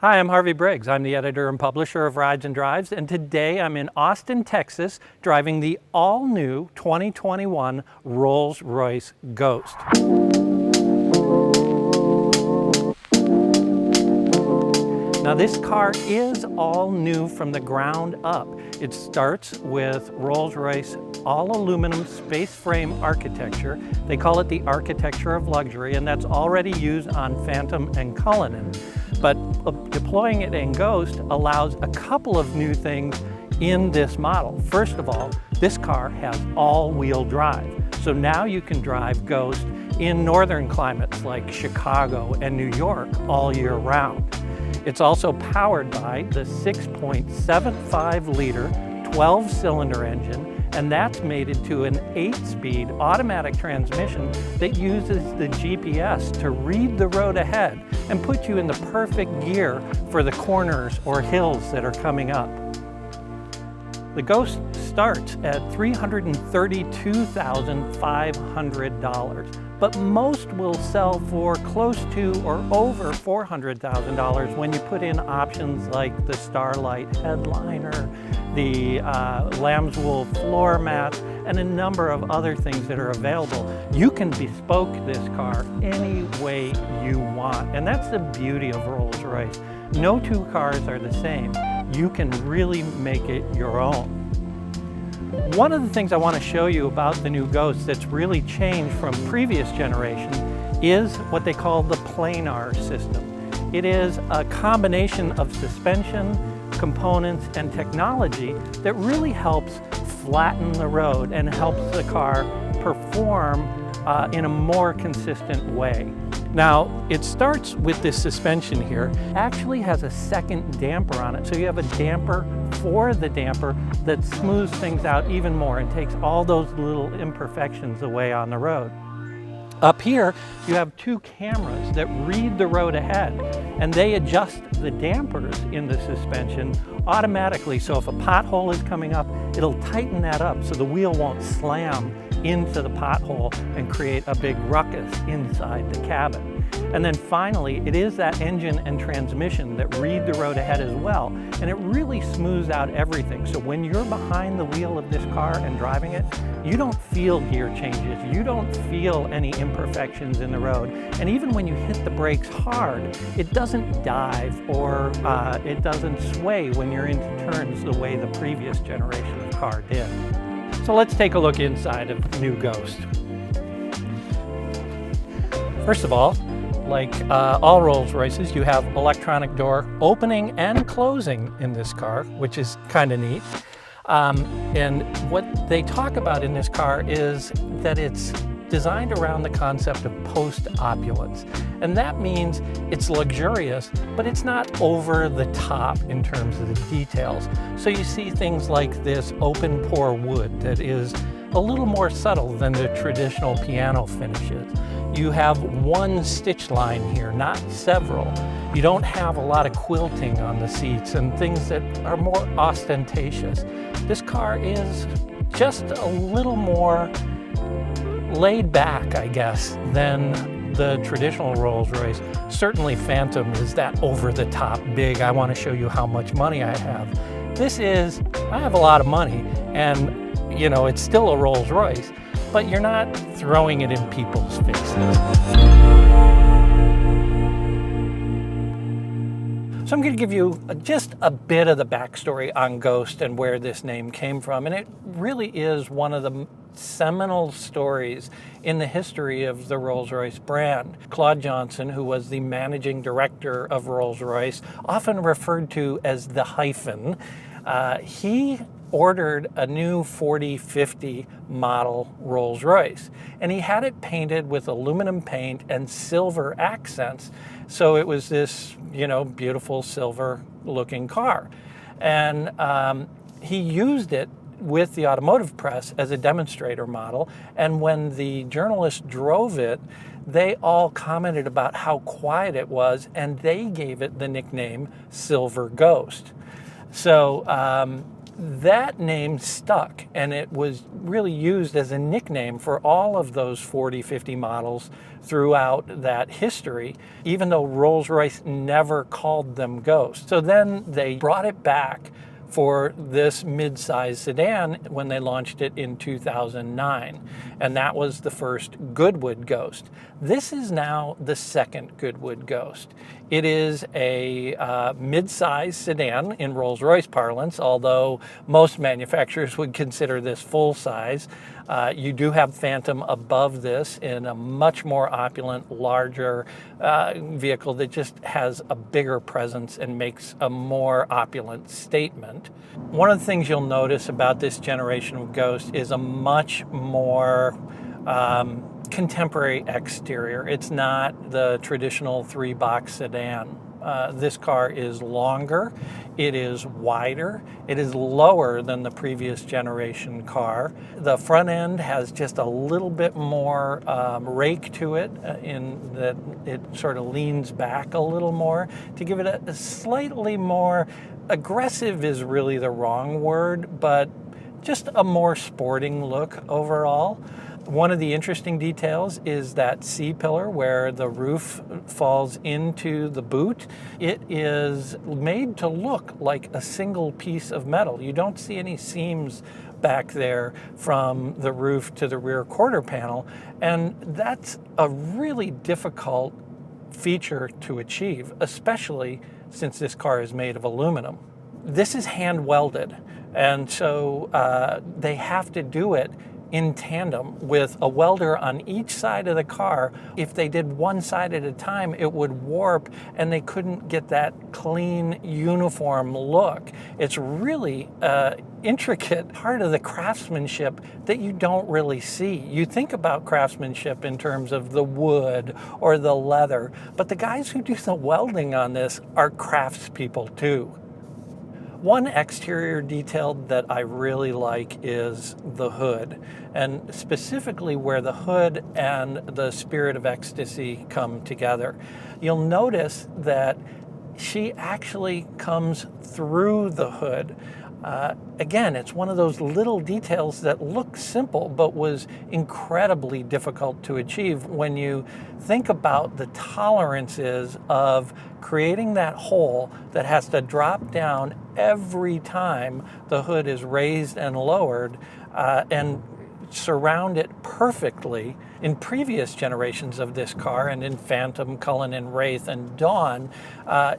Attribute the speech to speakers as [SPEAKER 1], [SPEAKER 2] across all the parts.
[SPEAKER 1] Hi, I'm Harvey Briggs. I'm the editor and publisher of Rides and Drives, and today I'm in Austin, Texas, driving the all-new 2021 Rolls-Royce Ghost. Now this car is all new from the ground up. It starts with Rolls-Royce all-aluminum space frame architecture. They call it the architecture of luxury, and that's already used on Phantom and Cullinan. But deploying it in Ghost allows a couple of new things in this model. First of all, this car has all-wheel drive. So now you can drive Ghost in northern climates like Chicago and New York all year round. It's also powered by the 6.75-liter 12-cylinder engine, and that's mated to an 8-speed automatic transmission that uses the GPS to read the road ahead and put you in the perfect gear for the corners or hills that are coming up. The Ghost starts at $332,500, but most will sell for close to or over $400,000 when you put in options like the Starlight headliner, the lamb's wool floor mats, and a number of other things that are available. You can bespoke this car any way you want, and that's the beauty of Rolls-Royce. No two cars are the same. You can really make it your own. One of the things I want to show you about the new Ghost that's really changed from previous generations is what they call the planar system. It is a combination of suspension, components, and technology that really helps flatten the road and helps the car perform in a more consistent way. Now, it starts with this suspension here. It actually has a second damper on it, so you have a damper for the damper that smooths things out even more and takes all those little imperfections away on the road. Up here, you have two cameras that read the road ahead, and they adjust the dampers in the suspension automatically. So if a pothole is coming up, it'll tighten that up so the wheel won't slam into the pothole and create a big ruckus inside the cabin. And then finally, it is that engine and transmission that read the road ahead as well, and it really smooths out everything. So when you're behind the wheel of this car and driving it, you don't feel gear changes, you don't feel any imperfections in the road, and even when you hit the brakes hard, it doesn't dive or it doesn't sway when you're into turns the way the previous generation of car did. So let's take a look inside of the new Ghost. First of all, like all Rolls-Royces, you have electronic door opening and closing in this car, which is kind of neat. And what they talk about in this car is that it's designed around the concept of post-opulence. And that means it's luxurious, but it's not over the top in terms of the details. So you see things like this open pore wood that is a little more subtle than the traditional piano finishes. You have one stitch line here, not several. You don't have a lot of quilting on the seats and things that are more ostentatious. This car is just a little more laid back, I guess, than the traditional Rolls-Royce. Certainly Phantom is that over-the-top big, I want to show you how much money I have. This is, I have a lot of money, and you know, it's still a Rolls-Royce, but you're not throwing it in people's faces. So I'm going to give you just a bit of the backstory on Ghost and where this name came from, and it really is one of the seminal stories in the history of the Rolls-Royce brand. Claude Johnson, who was the managing director of Rolls-Royce, often referred to as the hyphen, he ordered a new 4050 model Rolls-Royce, and he had it painted with aluminum paint and silver accents, so it was this, you know, beautiful silver looking car. And he used it with the automotive press as a demonstrator model, and when the journalists drove it, they all commented about how quiet it was, and they gave it the nickname Silver Ghost. So That name stuck, and it was really used as a nickname for all of those 40, 50 models throughout that history, even though Rolls-Royce never called them Ghost. So then they brought it back for this mid-size sedan when they launched it in 2009, and that was the first Goodwood Ghost. This is now the second Goodwood Ghost. It is a mid-size sedan in Rolls-Royce parlance, although most manufacturers would consider this full-size. You do have Phantom above this in a much more opulent, larger vehicle that just has a bigger presence and makes a more opulent statement. One of the things you'll notice about this generation of Ghost is a much more contemporary exterior. It's not the traditional three-box sedan. This car is longer, it is wider, it is lower than the previous generation car. The front end has just a little bit more rake to it in that it sort of leans back a little more to give it a slightly more aggressive is really the wrong word, but just a more sporting look overall. One of the interesting details is that C-pillar where the roof falls into the boot. It is made to look like a single piece of metal. You don't see any seams back there from the roof to the rear quarter panel, and that's a really difficult feature to achieve, especially since this car is made of aluminum. This is hand welded, and so they have to do it in tandem with a welder on each side of the car. If they did one side at a time, it would warp and they couldn't get that clean, uniform look. It's really intricate part of the craftsmanship that you don't really see. You think about craftsmanship in terms of the wood or the leather, but the guys who do the welding on this are craftspeople too. One exterior detail that I really like is the hood, and specifically where the hood and the Spirit of Ecstasy come together. You'll notice that she actually comes through the hood. Again, it's one of those little details that look simple but was incredibly difficult to achieve when you think about the tolerances of creating that hole that has to drop down every time the hood is raised and lowered, and surround it perfectly. In previous generations of this car, and in Phantom, Cullinan, Wraith, and Dawn,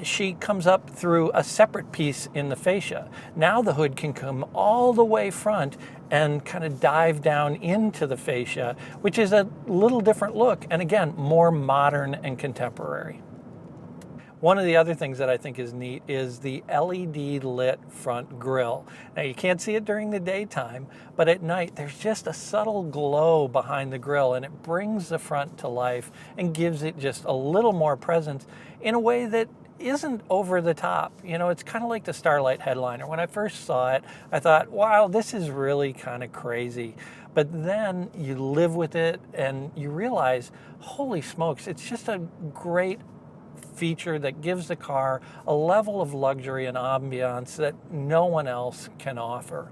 [SPEAKER 1] she comes up through a separate piece in the fascia. Now the hood can come all the way front and kind of dive down into the fascia, which is a little different look, and again, more modern and contemporary. One of the other things that I think is neat is the LED lit front grille. Now you can't see it during the daytime, but at night there's just a subtle glow behind the grille, and it brings the front to life and gives it just a little more presence in a way that isn't over the top. You know, it's kind of like the Starlight headliner. When I first saw it, I thought, wow, this is really kind of crazy. But then you live with it and you realize, holy smokes, it's just a great feature that gives the car a level of luxury and ambiance that no one else can offer.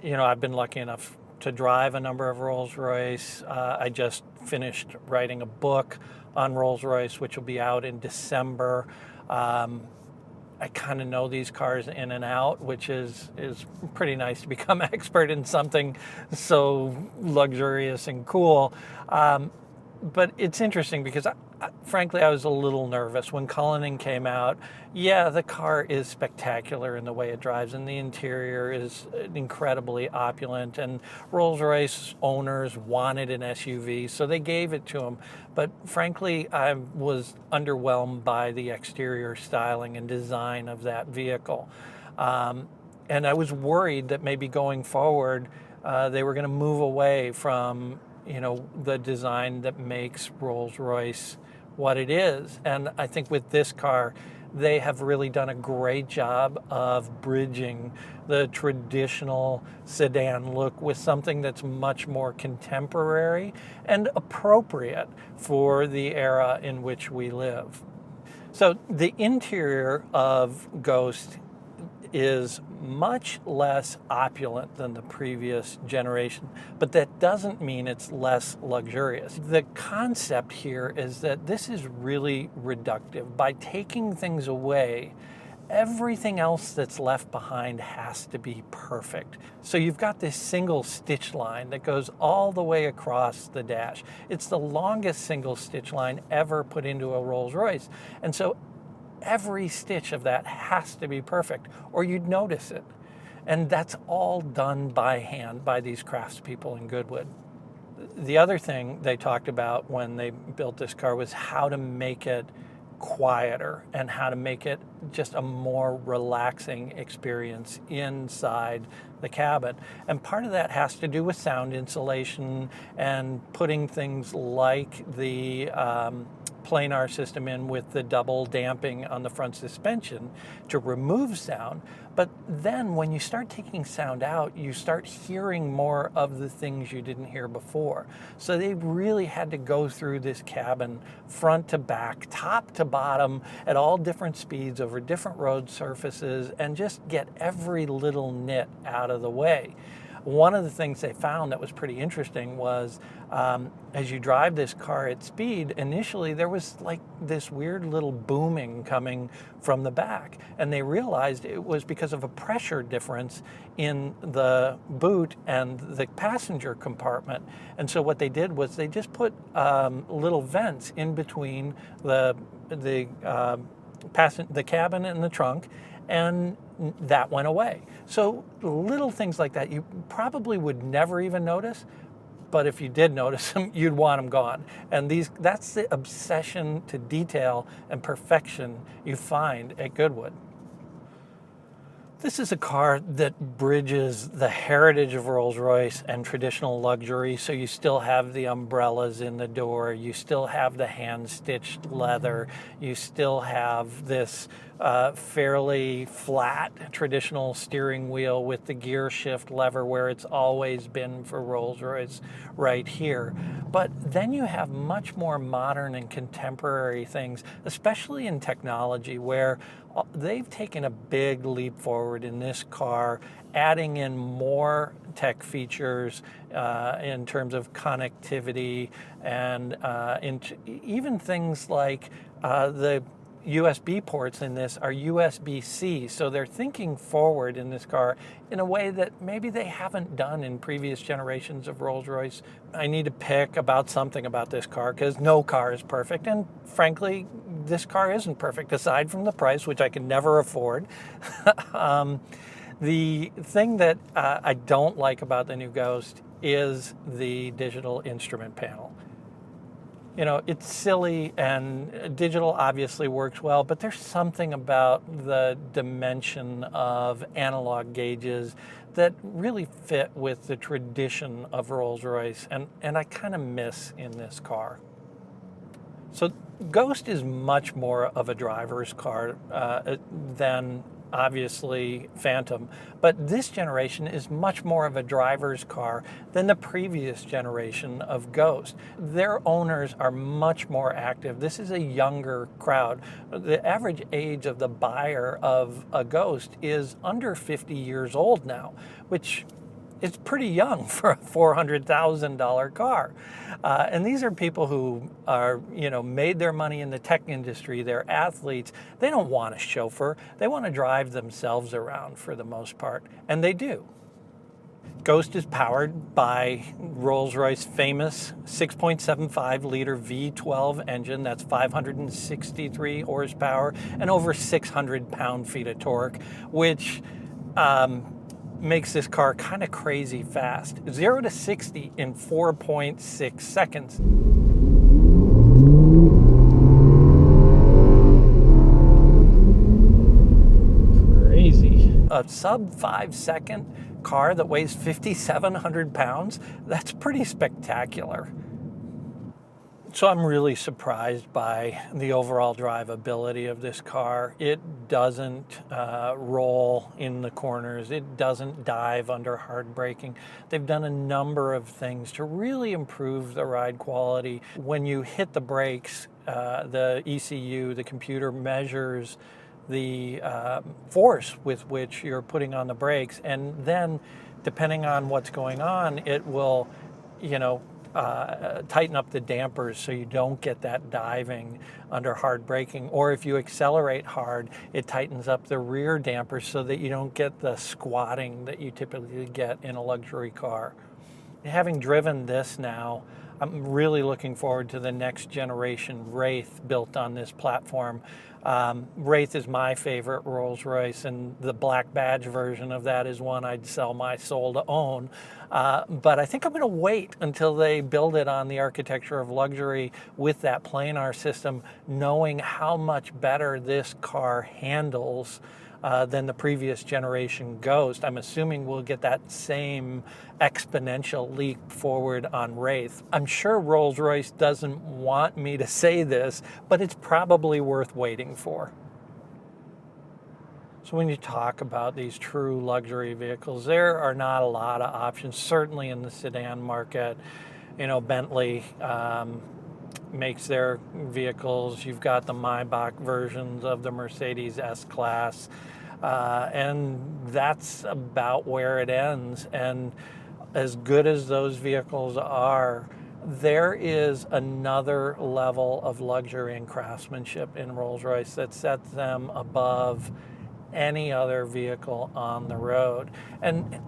[SPEAKER 1] You know, I've been lucky enough to drive a number of Rolls-Royce. I just finished writing a book on Rolls-Royce, which will be out in December. I kind of know these cars in and out, which is pretty nice to become expert in something so luxurious and cool. But it's interesting because frankly, I was a little nervous when Cullinan came out. Yeah, the car is spectacular in the way it drives, and the interior is incredibly opulent, and Rolls-Royce owners wanted an SUV, so they gave it to them. But frankly, I was underwhelmed by the exterior styling and design of that vehicle. And I was worried that maybe going forward, they were going to move away from, you know, the design that makes Rolls-Royce what it is. And I think with this car, they have really done a great job of bridging the traditional sedan look with something that's much more contemporary and appropriate for the era in which we live. So the interior of Ghost is much less opulent than the previous generation, but that doesn't mean it's less luxurious. The concept here is that this is really reductive. By taking things away, everything else that's left behind has to be perfect. So you've got this single stitch line that goes all the way across the dash. It's the longest single stitch line ever put into a Rolls-Royce. And so every stitch of that has to be perfect or you'd notice it. And that's all done by hand by these craftspeople in Goodwood. The other thing they talked about when they built this car was how to make it quieter and how to make it just a more relaxing experience inside the cabin. And part of that has to do with sound insulation and putting things like the planar system in with the double damping on the front suspension to remove sound. But then when you start taking sound out, you start hearing more of the things you didn't hear before. So they really had to go through this cabin front to back, top to bottom, at all different speeds over different road surfaces and just get every little nit out of the way. One of the things they found that was pretty interesting was as you drive this car at speed, initially there was like this weird little booming coming from the back. And they realized it was because of a pressure difference in the boot and the passenger compartment. And so what they did was they just put little vents in between the cabin and the trunk, and that went away. So little things like that you probably would never even notice, but if you did notice them, you'd want them gone. And that's the obsession to detail and perfection you find at Goodwood. This is a car that bridges the heritage of Rolls-Royce and traditional luxury. So you still have the umbrellas in the door, you still have the hand-stitched leather, you still have this fairly flat traditional steering wheel with the gear shift lever where it's always been for Rolls-Royce right here. But then you have much more modern and contemporary things, especially in technology, where they've taken a big leap forward in this car, adding in more tech features in terms of connectivity and even things like the USB ports in this are USB-C, so they're thinking forward in this car in a way that maybe they haven't done in previous generations of Rolls-Royce. I need to pick about something about this car because no car is perfect, and frankly, this car isn't perfect aside from the price, which I can never afford. The thing that I don't like about the new Ghost is the digital instrument panel. You know, it's silly and digital obviously works well, but there's something about the dimension of analog gauges that really fit with the tradition of Rolls-Royce and I kind of miss in this car. So Ghost is much more of a driver's car than obviously Phantom, but this generation is much more of a driver's car than the previous generation of Ghost. Their owners are much more active. This is a younger crowd. The average age of the buyer of a Ghost is under 50 years old now, which is pretty young for a $400,000 car. And these are people who are, made their money in the tech industry. They're athletes. They don't want a chauffeur. They want to drive themselves around for the most part. And they do. Ghost is powered by Rolls-Royce famous 6.75 liter V12 engine. That's 563 horsepower and over 600 pound-feet of torque, which makes this car kind of crazy fast. 0 to 60 in 4.6 seconds. Crazy. A sub 5 second car that weighs 5,700 pounds, that's pretty spectacular. So I'm really surprised by the overall drivability of this car. It doesn't roll in the corners. It doesn't dive under hard braking. They've done a number of things to really improve the ride quality. When you hit the brakes, the ECU, the computer measures the force with which you're putting on the brakes, and then depending on what's going on, it will, tighten up the dampers so you don't get that diving under hard braking. Or if you accelerate hard, it tightens up the rear dampers so that you don't get the squatting that you typically get in a luxury car. Having driven this now, I'm really looking forward to the next generation Wraith built on this platform. Wraith is my favorite Rolls-Royce, and the black badge version of that is one I'd sell my soul to own. But I think I'm going to wait until they build it on the architecture of luxury with that planar system, knowing how much better this car handles than the previous generation Ghost. I'm assuming we'll get that same exponential leap forward on Wraith. I'm sure Rolls-Royce doesn't want me to say this, but it's probably worth waiting for. So when you talk about these true luxury vehicles, there are not a lot of options, certainly in the sedan market. Bentley makes their vehicles. You've got the Maybach versions of the Mercedes S-Class, and that's about where it ends. And as good as those vehicles are, there is another level of luxury and craftsmanship in Rolls-Royce that sets them above any other vehicle on the road. And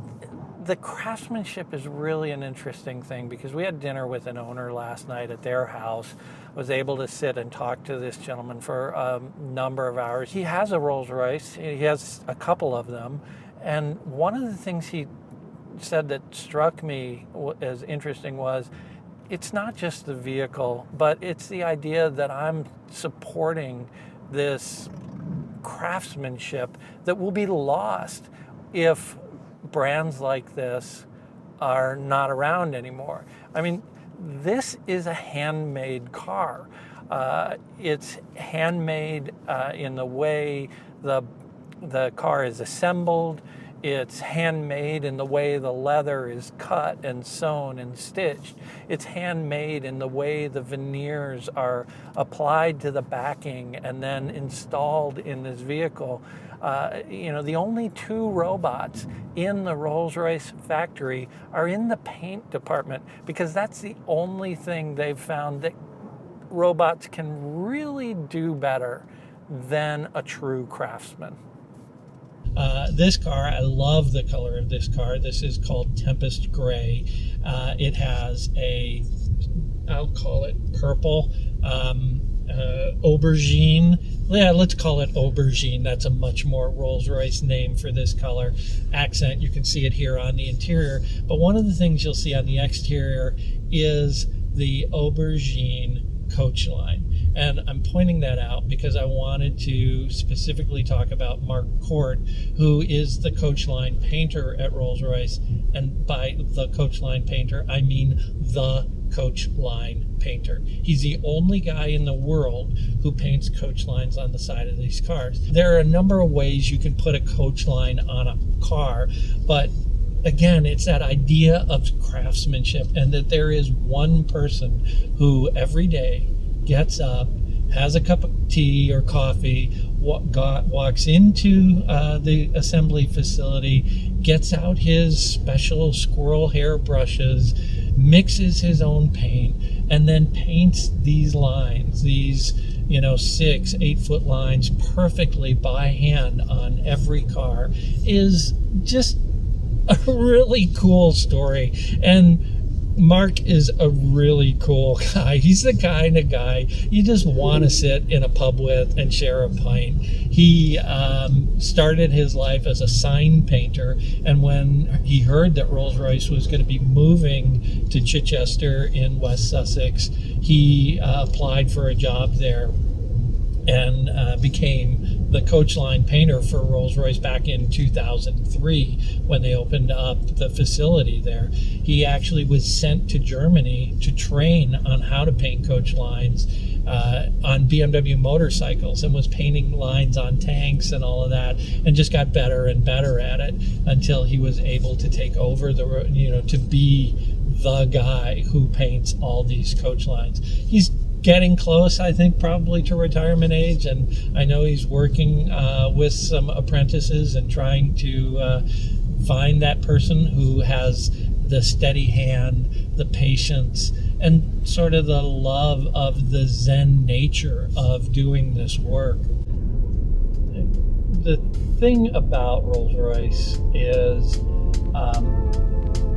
[SPEAKER 1] the craftsmanship is really an interesting thing, because we had dinner with an owner last night at their house. Was able to sit and talk to this gentleman for a number of hours. He has a Rolls-Royce. He has a couple of them. And one of the things he said that struck me as interesting was, it's not just the vehicle, but it's the idea that I'm supporting this craftsmanship that will be lost if brands like this are not around anymore. I mean, this is a handmade car. It's handmade in the way the car is assembled. It's handmade in the way the leather is cut and sewn and stitched. It's handmade in the way the veneers are applied to the backing and then installed in this vehicle. The only two robots in the Rolls-Royce factory are in the paint department, because that's the only thing they've found that robots can really do better than a true craftsman. This car, I love the color of this car. This is called Tempest Gray. It has I'll call it purple, aubergine. Yeah, let's call it aubergine. That's a much more Rolls-Royce name for this color accent. You can see it here on the interior. But one of the things you'll see on the exterior is the aubergine coach line. And I'm pointing that out because I wanted to specifically talk about Mark Court, who is the coach line painter at Rolls-Royce. And by the coach line painter, I mean the coach line painter. He's the only guy in the world who paints coach lines on the side of these cars. There are a number of ways you can put a coach line on a car, but again, it's that idea of craftsmanship, and that there is one person who every day gets up, has a cup of tea or coffee, walks into the assembly facility, gets out his special squirrel hair brushes, mixes his own paint, and then paints these lines, these 6-8 foot lines perfectly by hand on every car. Is just a really cool story. And Mark is a really cool guy. He's the kind of guy you just want to sit in a pub with and share a pint. He started his life as a sign painter, and when he heard that Rolls-Royce was going to be moving to Chichester in West Sussex, he applied for a job there and became the coach line painter for Rolls-Royce back in 2003 when they opened up the facility there. He actually was sent to Germany to train on how to paint coach lines on BMW motorcycles, and was painting lines on tanks and all of that, and just got better and better at it until he was able to take over to be the guy who paints all these coach lines. He's getting close, I think, probably to retirement age, and I know he's working with some apprentices and trying to find that person who has the steady hand, the patience, and sort of the love of the Zen nature of doing this work. The thing about Rolls-Royce is,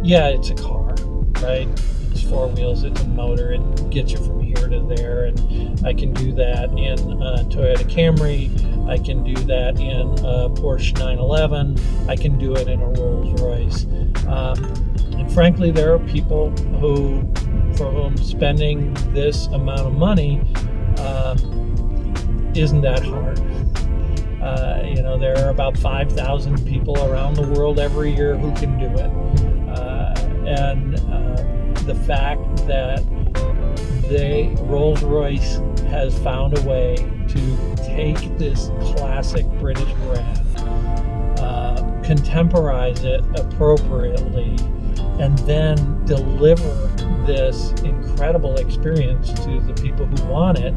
[SPEAKER 1] yeah, it's a car, right? It's four wheels, it's a motor, it gets you from here to there, and I can do that in a Toyota Camry, I can do that in a Porsche 911, I can do it in a Rolls-Royce. And frankly, there are people for whom spending this amount of money isn't that hard. There are about 5,000 people around the world every year who can do it. The fact that Rolls-Royce has found a way to take this classic British brand, contemporize it appropriately, and then deliver this incredible experience to the people who want it,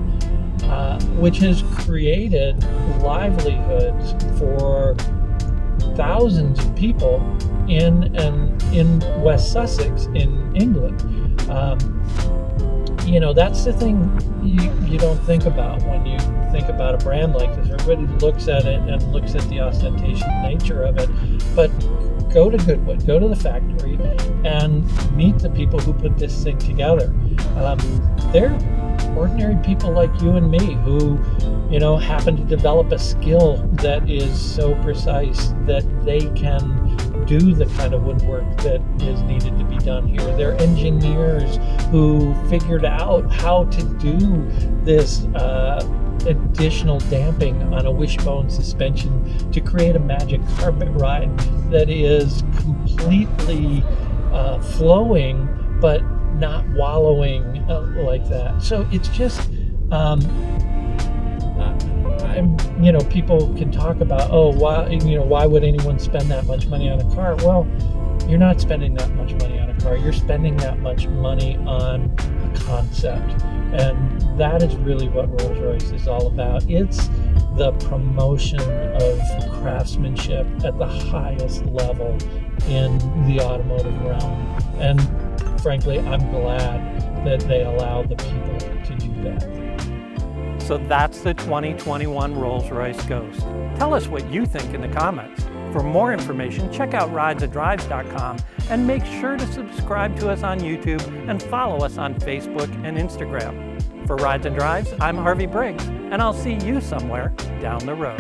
[SPEAKER 1] which has created livelihoods for thousands of people in West Sussex in England. That's the thing you don't think about when you think about a brand like this. Everybody looks at it and looks at the ostentatious nature of it, but go to Goodwood, go to the factory, and meet the people who put this thing together. They're ordinary people like you and me who, happen to develop a skill that is so precise that they can do the kind of woodwork that is needed to be done here. They're engineers who figured out how to do this additional damping on a wishbone suspension to create a magic carpet ride that is completely flowing but not wallowing like that. So it's just people can talk about, why would anyone spend that much money on a car? Well, you're not spending that much money on a car. You're spending that much money on a concept. And that is really what Rolls-Royce is all about. It's the promotion of craftsmanship at the highest level in the automotive realm. And frankly, I'm glad that they allow the people to do that. So that's the 2021 Rolls-Royce Ghost. Tell us what you think in the comments. For more information, check out ridesanddrives.com and make sure to subscribe to us on YouTube and follow us on Facebook and Instagram. For Rides and Drives, I'm Harvey Briggs, and I'll see you somewhere down the road.